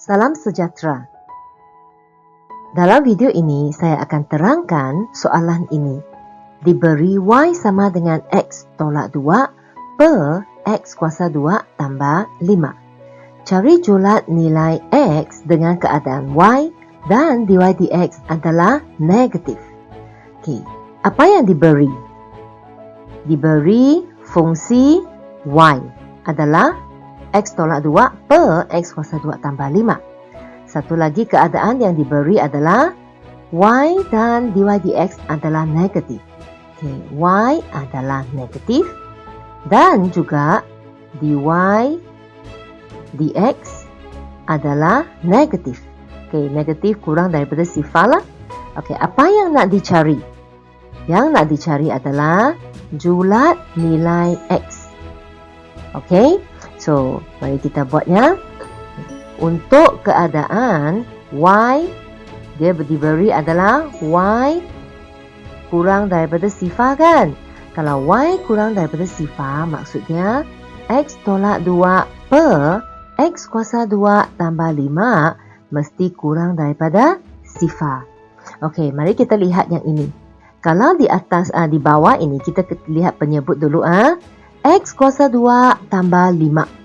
Salam sejahtera. Dalam video ini, saya akan terangkan soalan ini. Diberi Y sama dengan X tolak 2 per X kuasa 2 tambah 5. Cari julat nilai X dengan keadaan Y dan dy dx adalah negatif. Okey, apa yang diberi? Diberi fungsi Y adalah X tolak 2 per X kuasa 2 tambah 5. Satu lagi keadaan yang diberi adalah Y dan dy dx adalah negatif. Okay, Y adalah negatif dan juga dy dx adalah negatif. Okay, negatif kurang daripada sifar lah. Okay, apa yang nak dicari? Yang nak dicari adalah julat nilai X. Okay, so mari kita buatnya. Untuk keadaan Y, dia diberi adalah Y kurang daripada sifar kan? Kalau Y kurang daripada sifar, maksudnya X tolak 2 per X kuasa 2 tambah 5 mesti kurang daripada sifar. Okey, mari kita lihat yang ini. Kalau di atas, di bawah ini, kita lihat penyebut dulu. X kuasa 2 tambah 5.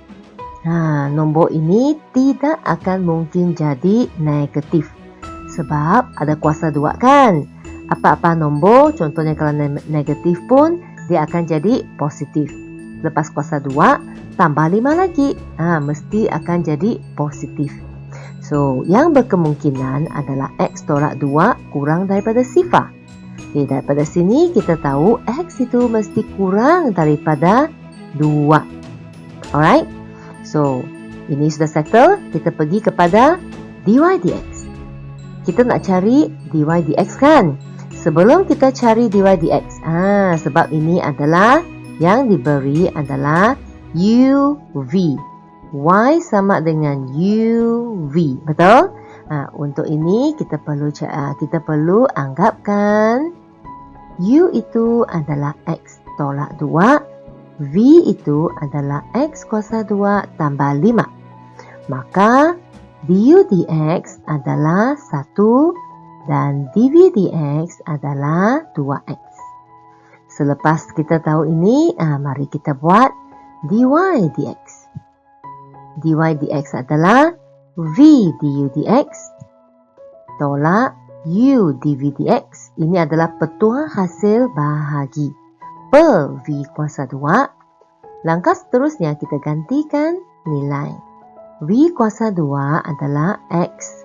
Nombor ini tidak akan mungkin jadi negatif. Sebab ada kuasa 2 kan? Apa-apa nombor, contohnya kalau negatif pun, dia akan jadi positif. Lepas kuasa 2, tambah 5 lagi. Mesti akan jadi positif. So, yang berkemungkinan adalah X tolak 2 kurang daripada sifar. Okay, daripada sini kita tahu X itu mesti kurang daripada 2. Alright? So, ini sudah settle. Kita pergi kepada dy dx. Kita nak cari dy dx kan? Sebelum kita cari dy dx, sebab ini adalah yang diberi adalah uv. Y sama dengan uv. Betul? Untuk ini kita perlu anggapkan u itu adalah x tolak 2. V itu adalah X kuasa 2 tambah 5. Maka du dx adalah 1 dan dv dx adalah 2x. Selepas kita tahu ini, mari kita buat dy dx. Dy dx adalah v du dx tolak u dv dx. Ini adalah petuah hasil bahagi per V kuasa 2. Langkah seterusnya kita gantikan nilai. V kuasa 2 adalah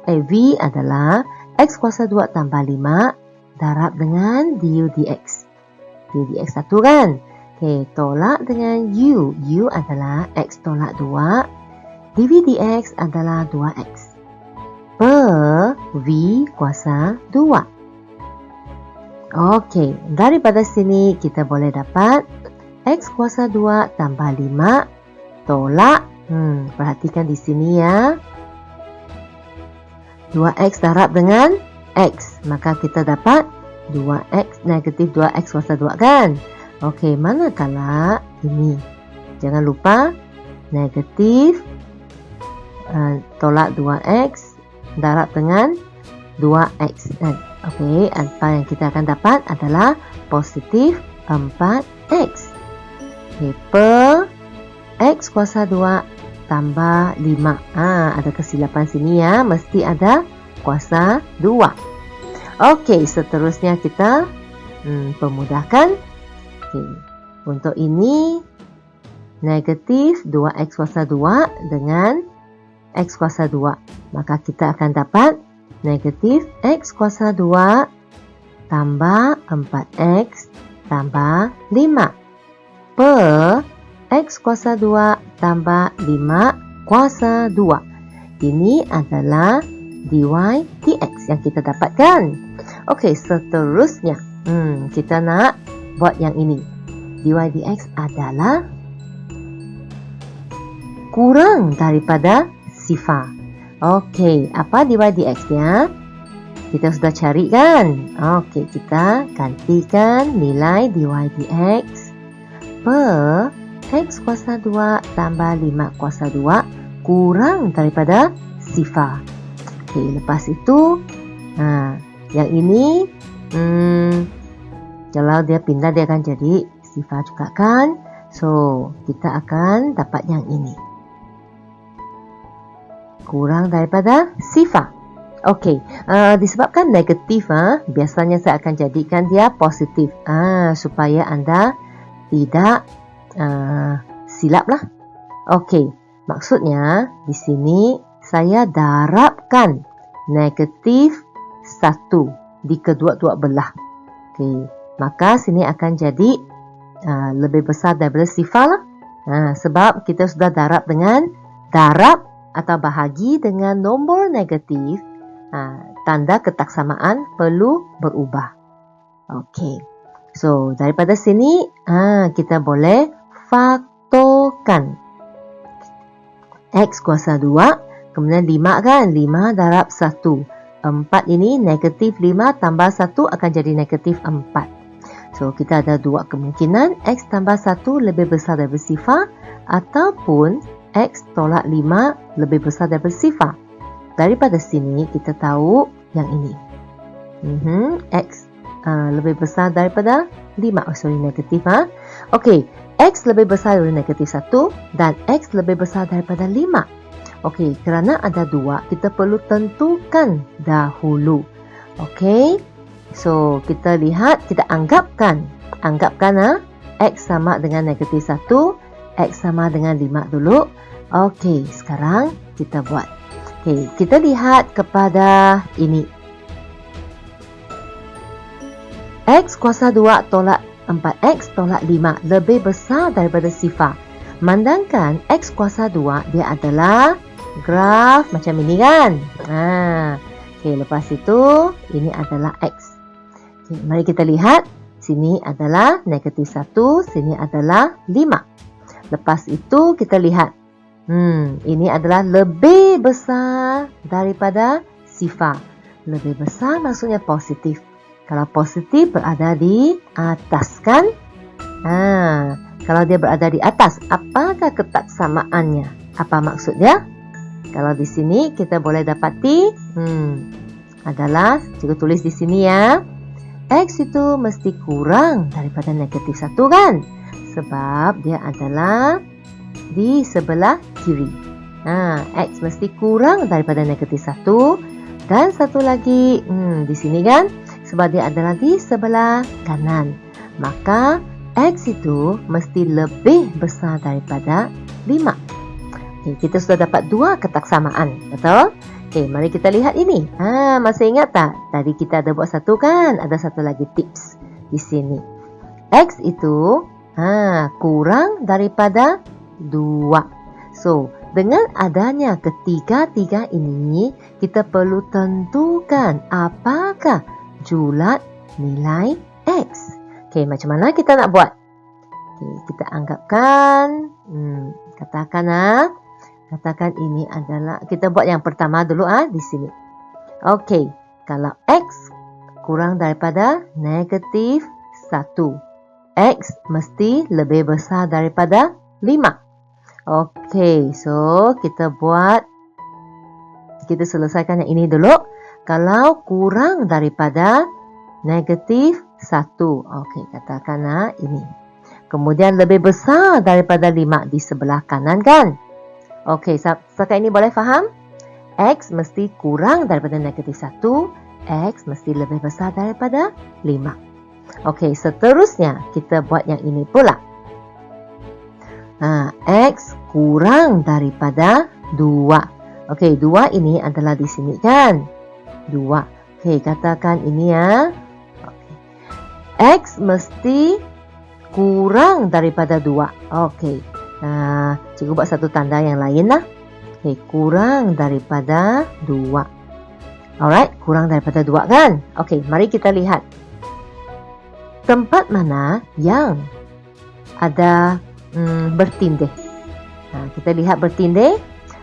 V adalah X kuasa 2 tambah 5 darab dengan du dx. Du dx 1 kan? Okay, tolak dengan U. U adalah X tolak 2. dv dx adalah 2x. Per V kuasa 2. Okey, daripada sini kita boleh dapat X kuasa 2 tambah 5 tolak, perhatikan di sini ya. 2x darab dengan X, maka kita dapat 2x negatif 2x kuasa 2 kan? Okey, manakala ini, jangan lupa negatif tolak 2x darab dengan 2x. Okey, apa yang kita akan dapat adalah positif 4x. Okay, per X kuasa 2 tambah 5. Ada kesilapan sini ya, mesti ada kuasa 2. Okey, seterusnya kita pemudahkan. Okay. Untuk ini, negatif 2x kuasa 2 dengan X kuasa 2. Maka kita akan dapat negatif X kuasa 2 tambah 4X tambah 5 per X kuasa 2 tambah 5 kuasa 2. Ini adalah dy dx yang kita dapatkan. Okey, seterusnya kita nak buat yang ini. Dy dx adalah kurang daripada sifar. Okey, apa dy dx-nya? Kita sudah cari kan? Okey, kita gantikan nilai dy dx per X kuasa 2 tambah 5 kuasa 2 kurang daripada sifar. Okey, lepas itu yang ini kalau dia pindah dia akan jadi sifar juga kan. So, kita akan dapat yang ini. Kurang daripada sifar. Okey, disebabkan negatif, biasanya saya akan jadikan dia positif. Supaya anda tidak silap lah. Okey, maksudnya di sini saya darabkan negatif 1 di kedua-dua belah. Okey, maka sini akan jadi lebih besar daripada sifar lah. Sebab kita sudah darab atau bahagi dengan nombor negatif, tanda ketaksamaan perlu berubah. Okey. So, daripada sini kita boleh faktorkan. X kuasa 2, kemudian 5 kan? 5 darab 1. 4 ini negatif 5 tambah 1 akan jadi negatif 4. So, kita ada dua kemungkinan. X tambah 1 lebih besar daripada sifar, ataupun X tolak 5 lebih besar daripada sifar. Daripada sini kita tahu yang ini. X lebih besar daripada 5. Negatif. Okey, X lebih besar daripada negatif 1 dan X lebih besar daripada 5. Okey, kerana ada 2, kita perlu tentukan dahulu. Okey, so kita lihat, kita anggapkan X sama dengan negatif 1, X sama dengan 5 dulu. Okey, sekarang kita buat. Okey, kita lihat kepada ini. X kuasa 2 tolak 4X tolak 5 lebih besar daripada sifar. Mandangkan X kuasa 2 dia adalah graf macam ini kan. Okey, lepas itu ini adalah X. Okey, mari kita lihat. Sini adalah negatif 1, sini adalah 5. Lepas itu kita lihat. Ini adalah lebih besar daripada sifar. Lebih besar maksudnya positif. Kalau positif berada di atas kan? Kalau dia berada di atas, apakah ketaksamaannya? Apa maksud dia? Kalau di sini kita boleh dapati adalah, cikgu tulis di sini ya. X itu mesti kurang daripada negatif 1 kan? Sebab dia adalah di sebelah kiri. X mesti kurang daripada negatif 1. Dan satu lagi di sini kan? Sebab dia adalah di sebelah kanan. Maka X itu mesti lebih besar daripada 5. Okay, kita sudah dapat 2 ketaksamaan. Betul? Okay, mari kita lihat ini. Masih ingat tak? Tadi kita ada buat satu kan? Ada satu lagi tips di sini. X itu kurang daripada 2. So, dengan adanya ketiga-tiga ini, kita perlu tentukan apakah julat nilai X. Okey, macam mana kita nak buat? Okey, kita anggapkan, katakan ini adalah, kita buat yang pertama dulu di sini. Okey, kalau X kurang daripada negatif 1, X mesti lebih besar daripada 5. Okey, so kita selesaikan yang ini dulu. Kalau kurang daripada negatif 1. Okey, katakanlah ini. Kemudian lebih besar daripada 5 di sebelah kanan kan? Okey, setakat ini boleh faham? X mesti kurang daripada negatif 1. X mesti lebih besar daripada 5. Okey, seterusnya kita buat yang ini pula. X kurang daripada 2. Okey, 2 ini adalah di sini kan? 2. Okey, katakan ini ya. Okay. X mesti kurang daripada 2. Okey. Cikgu buat satu tanda yang lain lah. Okey, kurang daripada 2. Alright, kurang daripada 2 kan? Okey, mari kita lihat. Tempat mana yang ada bertindih? Kita lihat bertindih.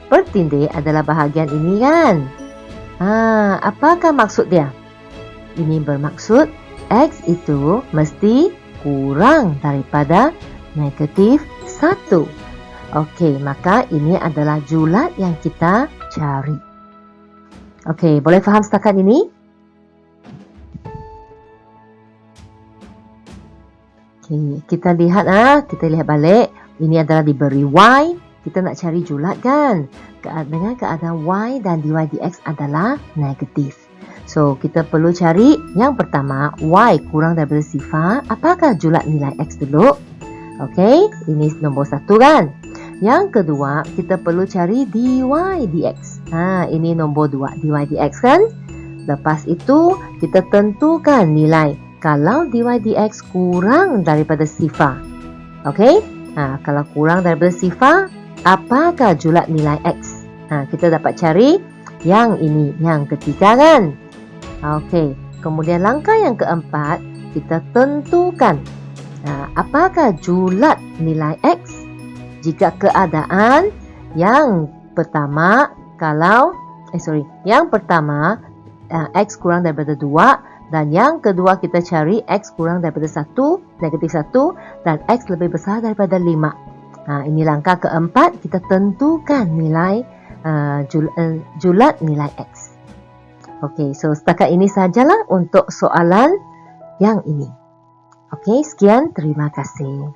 Bertindih adalah bahagian ini kan? Apakah maksud dia? Ini bermaksud X itu mesti kurang daripada negatif 1. Okey, maka ini adalah julat yang kita cari. Okey, boleh faham setakat ini? Okey, kita lihat balik. Ini adalah diberi Y, kita nak cari julat kan? Dengan keadaan Y dan dy dx adalah negatif. So, kita perlu cari yang pertama, Y kurang daripada sifar. Apakah julat nilai X dulu? Okey, ini nombor 1 kan? Yang kedua, kita perlu cari dy dx. Ini nombor 2, dy dx kan? Lepas itu, kita tentukan nilai kalau dy dx kurang daripada sifar. Okey? Kalau kurang daripada sifar, apakah julat nilai X? Kita dapat cari yang ini, yang ketiga kan? Okey, kemudian langkah yang keempat, kita tentukan apakah julat nilai X jika keadaan yang pertama X kurang daripada 2 dan yang kedua kita cari X kurang daripada 1, negatif 1 dan X lebih besar daripada 5. Ini langkah keempat, kita tentukan nilai julat nilai X. Okey, so setakat ini sajalah untuk soalan yang ini. Okey, sekian, terima kasih.